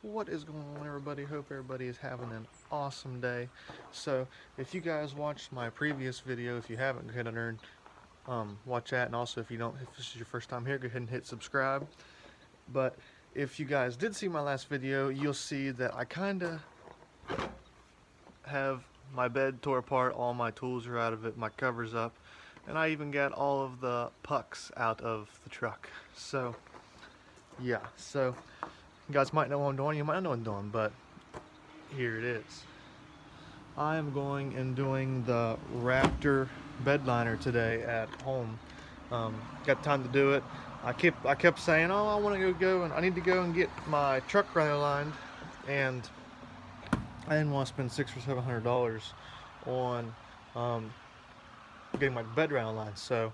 What is going on, everybody? Hope everybody is having an awesome day. So if you guys watched my previous video, if you haven't, go ahead and watch that. And also, if this is your first time here, go ahead and hit subscribe. But if you guys did see my last video, you'll see that I kind of have my bed tore apart. All my tools are out of it, my cover's up, and I even got all of the pucks out of the truck. So yeah, so you guys might know what I'm doing, you might not know what I'm doing, but here it is. I am going and doing the Raptor Bedliner today at home. Got time to do it. I kept saying, oh, I want to go and I need to go and get my truck runner lined, and I didn't want to spend $600 or $700 on getting my bed round line. So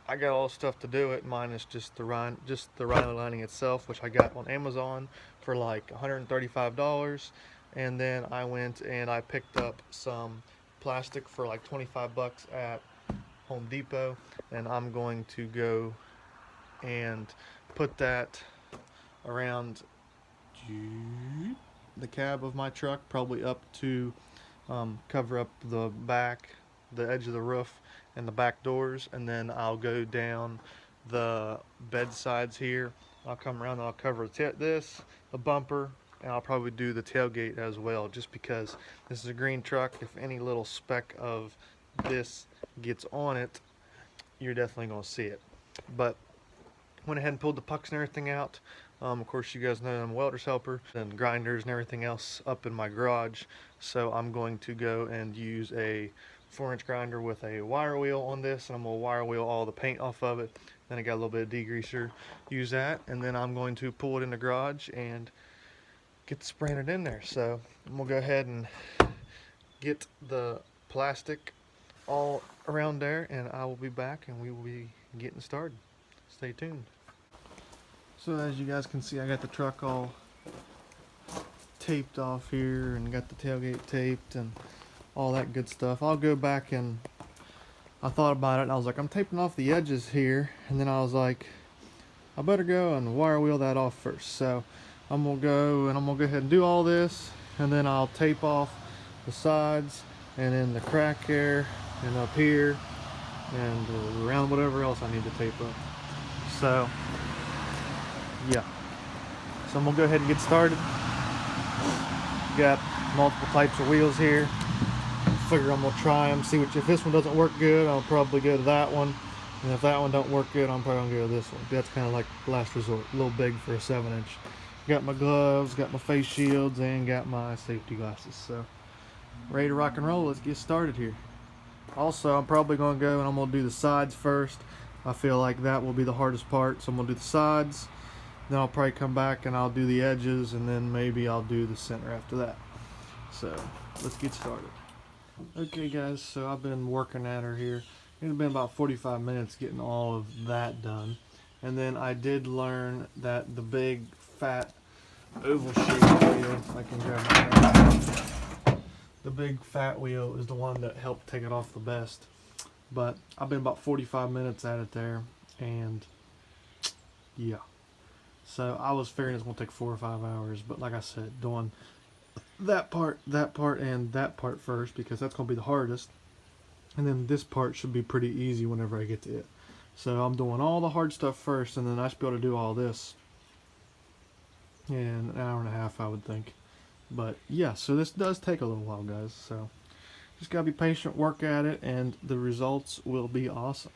I got all the stuff to do it, minus just the rhino lining itself, which I got on Amazon for like $135. And then I went and I picked up some plastic for like 25 bucks at Home Depot, and I'm going to go and put that around the cab of my truck, probably up to cover up the edge of the roof and the back doors, and then I'll go down the bed sides here. I'll come around and I'll cover the bumper, and I'll probably do the tailgate as well, just because this is a green truck. If any little speck of this gets on it, you're definitely going to see it. But went ahead and pulled the pucks and everything out. Of course, you guys know I'm a welder's helper, and grinders and everything else up in my garage. So I'm going to go and use a 4-inch grinder with a wire wheel on this, and I'm going to wire wheel all the paint off of it. Then I got a little bit of degreaser, use that, and then I'm going to pull it in the garage and get the spraying it in there. So I'm going to go ahead and get the plastic all around there, and I will be back and we will be getting started. Stay tuned. So as you guys can see, I got the truck all taped off here and got the tailgate taped and all that good stuff. I'll go back, and I thought about it and I was like, I'm taping off the edges here, and then I was like, I better go and wire wheel that off first. So I'm gonna go ahead and do all this, and then I'll tape off the sides and then the crack there and up here and around whatever else I need to tape up. So yeah, so I'm gonna go ahead and get started. Got multiple types of wheels here. Figure I'm gonna try them, see if this one doesn't work good, I'll probably go to that one, and if that one don't work good, I'm probably gonna go to this one. That's kind of like last resort, a little big for a 7-inch. Got my gloves, got my face shields, and got my safety glasses. So ready to rock and roll. Let's get started here. Also, I'm probably gonna go and I'm gonna do the sides first. I feel like that will be the hardest part, so I'm gonna do the sides, then I'll probably come back and I'll do the edges, and then maybe I'll do the center after that. So let's get started. Okay guys, so I've been working at her here. It's been about 45 minutes getting all of that done. And then I did learn that the big fat oval shaped wheel, if I can grab my, the big fat wheel is the one that helped take it off the best. But I've been about 45 minutes at it there, and yeah. So I was figuring it's gonna take 4 or 5 hours, but like I said, doing that part, and that part first, because that's gonna be the hardest, and then this part should be pretty easy whenever I get to it. So I'm doing all the hard stuff first, and then I should be able to do all this in an hour and a half, I would think. But yeah, so this does take a little while, guys, so just gotta be patient, work at it, and the results will be awesome.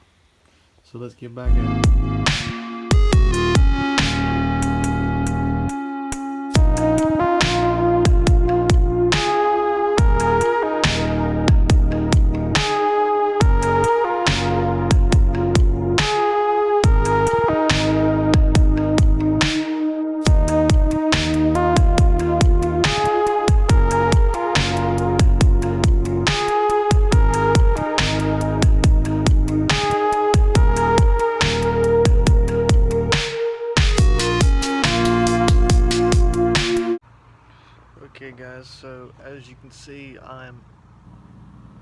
So let's get back at it. Okay guys, so as you can see, I'm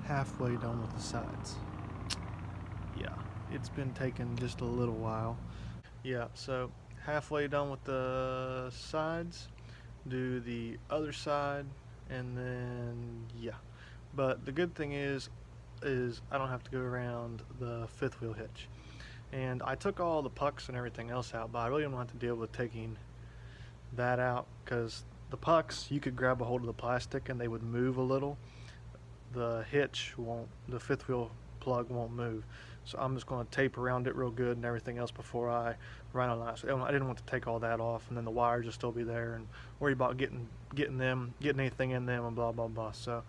halfway done with the sides. Yeah, it's been taking just a little while. Yeah, so halfway done with the sides. do the other side, and then yeah. But the good thing is I don't have to go around the fifth wheel hitch. And I took all the pucks and everything else out, but I really don't have to deal with taking that out, because the pucks, you could grab a hold of the plastic and they would move a little. The hitch won't, the fifth wheel plug won't move. So I'm just going to tape around it real good and everything else before I run on that. So I didn't want to take all that off, and then the wires will still be there, and worry about getting anything in them and blah blah blah. So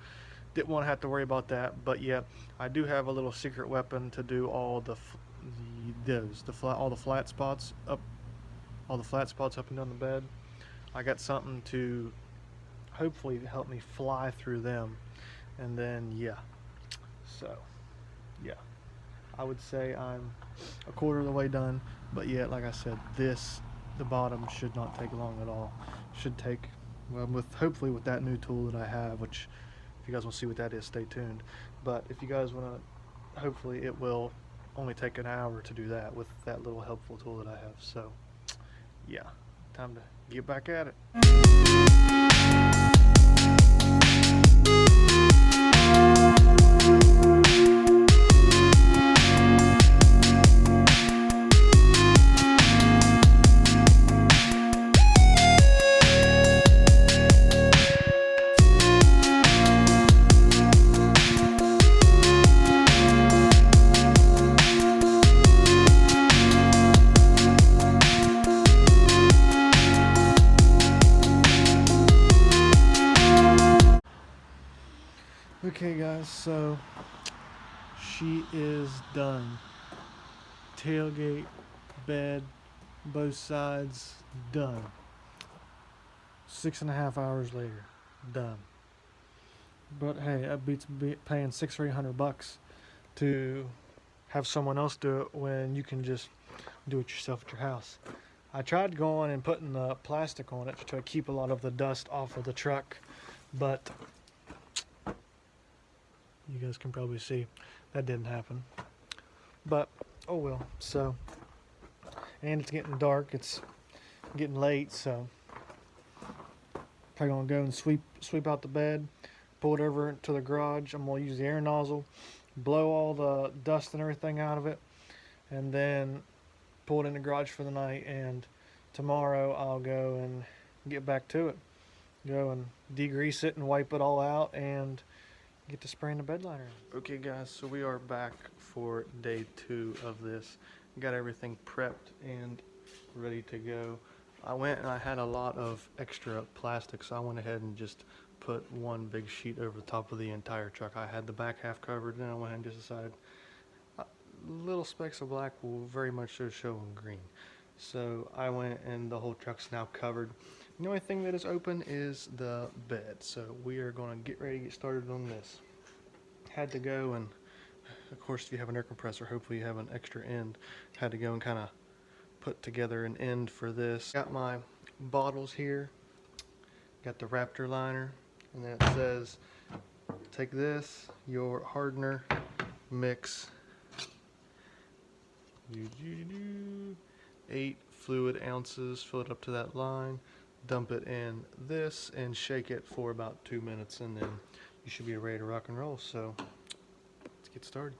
didn't want to have to worry about that. But yeah, I do have a little secret weapon to do all all the flat spots up and down the bed. I got something to hopefully help me fly through them, and then yeah. So yeah, I would say I'm a quarter of the way done, but yeah, like I said, the bottom should not take long at all. Should take, well, hopefully with that new tool that I have, which if you guys want to see what that is, stay tuned. But if you guys want to, hopefully it will only take an hour to do that with that little helpful tool that I have. So yeah, time to get back at it. Okay guys, so she is done. Tailgate, bed, both sides, done. 6.5 hours later, done. But hey, that beats paying $600 or $800 to have someone else do it when you can just do it yourself at your house. I tried going and putting the plastic on it to try to keep a lot of the dust off of the truck, but you guys can probably see that didn't happen. But oh well. So, and it's getting dark, it's getting late, so probably gonna go and sweep out the bed, pull it over to the garage. I'm gonna use the air nozzle, blow all the dust and everything out of it, and then pull it in the garage for the night. And tomorrow I'll go and get back to it, go and degrease it and wipe it all out, and get to spraying the bed liner. Okay guys, so we are back for day 2 of this. Got everything prepped and ready to go. I went and I had a lot of extra plastic, so I went ahead and just put one big sheet over the top of the entire truck. I had the back half covered, and then I went ahead and just decided little specks of black will very much show in green. So I went, and the whole truck's now covered. The only thing that is open is the bed, so we are going to get ready to get started on this. Had to go, and of course if you have an air compressor, hopefully you have an extra end. Had to go and kind of put together an end for this. Got my bottles here, got the Raptor liner, and then it says take this, your hardener, mix 8 fluid ounces, fill it up to that line, dump it in this, and shake it for about 2 minutes, and then you should be ready to rock and roll. So let's get started.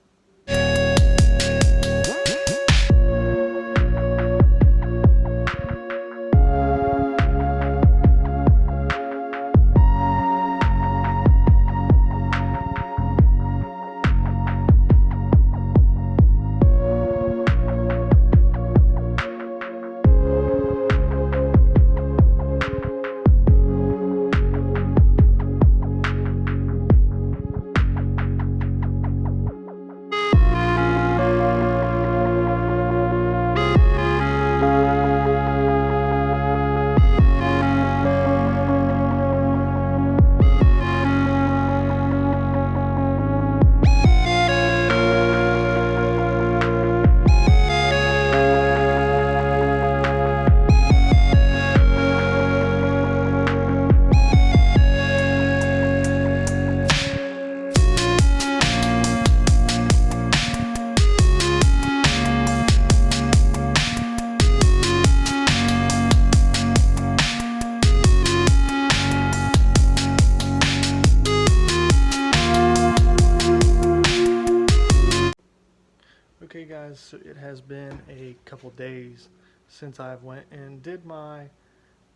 guys, so it has been a couple days since I went and did my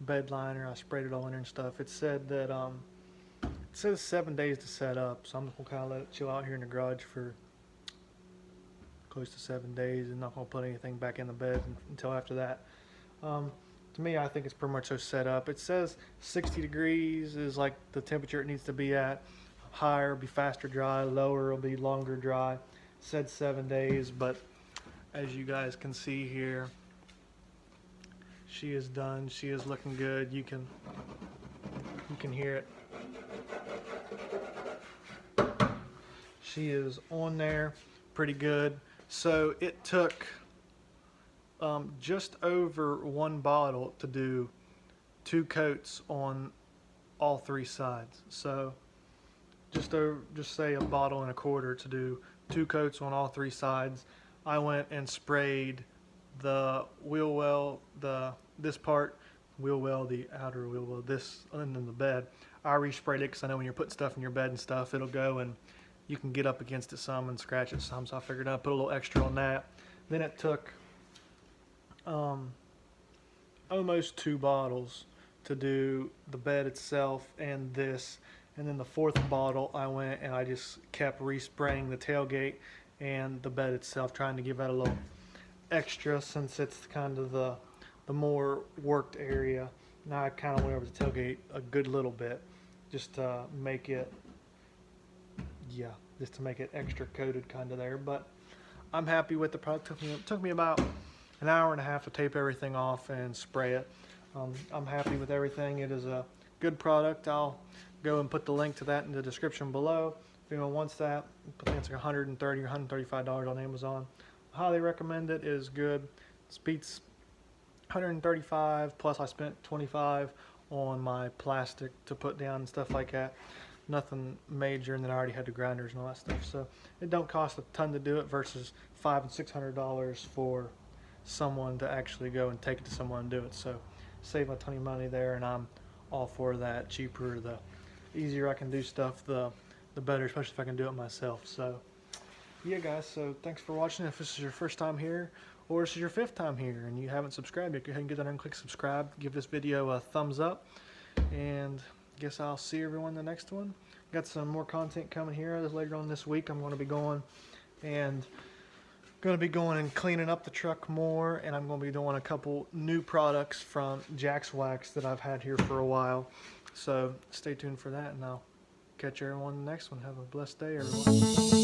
bed liner. I sprayed it all in there and stuff. It said that it says 7 days to set up, so I'm just gonna kind of let it chill out here in the garage for close to 7 days and not gonna put anything back in the bed until after that. To me, I think it's pretty much so set up. It says 60 degrees is like the temperature it needs to be at. Higher will be faster dry, lower will be longer dry. Said 7 days, but as you guys can see here, she is done. She is looking good. You can hear it. She is on there pretty good. So it took just over 1 bottle to do 2 coats on all 3 sides. So just say 1.25 bottles to do 2 coats on all 3 sides. I went and sprayed the wheel well, this part, wheel well, the outer wheel well, this, and then the bed. I resprayed it because I know when you're putting stuff in your bed and stuff, it'll go and you can get up against it some and scratch it some. So I figured I'd put a little extra on that. Then it took almost 2 bottles to do the bed itself and this. And then the 4th bottle, I went and I just kept respraying the tailgate and the bed itself, trying to give that a little extra since it's kind of the more worked area. Now I kind of went over the tailgate a good little bit just to make it, just to make it extra coated kind of there. But I'm happy with the product. It took me about an hour and a half to tape everything off and spray it. I'm happy with everything. It is a good product. I'll go and put the link to that in the description below if anyone wants that. I think it's like $130 or $135 on Amazon. Highly recommend it. It is good. It beats $135 plus I spent $25 on my plastic to put down and stuff like that. Nothing major, and then I already had the grinders and all that stuff. So it don't cost a ton to do it versus $500 and $600 for someone to actually go and take it to someone and do it. So save a ton of money there, and I'm all for that. Cheaper, the easier I can do stuff, the better, especially if I can do it myself. So yeah guys, so thanks for watching. If this is your first time here or this is your 5th time here and you haven't subscribed yet, go ahead and get down there and click subscribe. Give this video a thumbs up, and guess I'll see everyone in the next one. Got some more content coming here later on this week. I'm going to be going and cleaning up the truck more, and I'm going to be doing a couple new products from Jack's Wax that I've had here for a while. So stay tuned for that, and I'll catch everyone in the next one. Have a blessed day, everyone.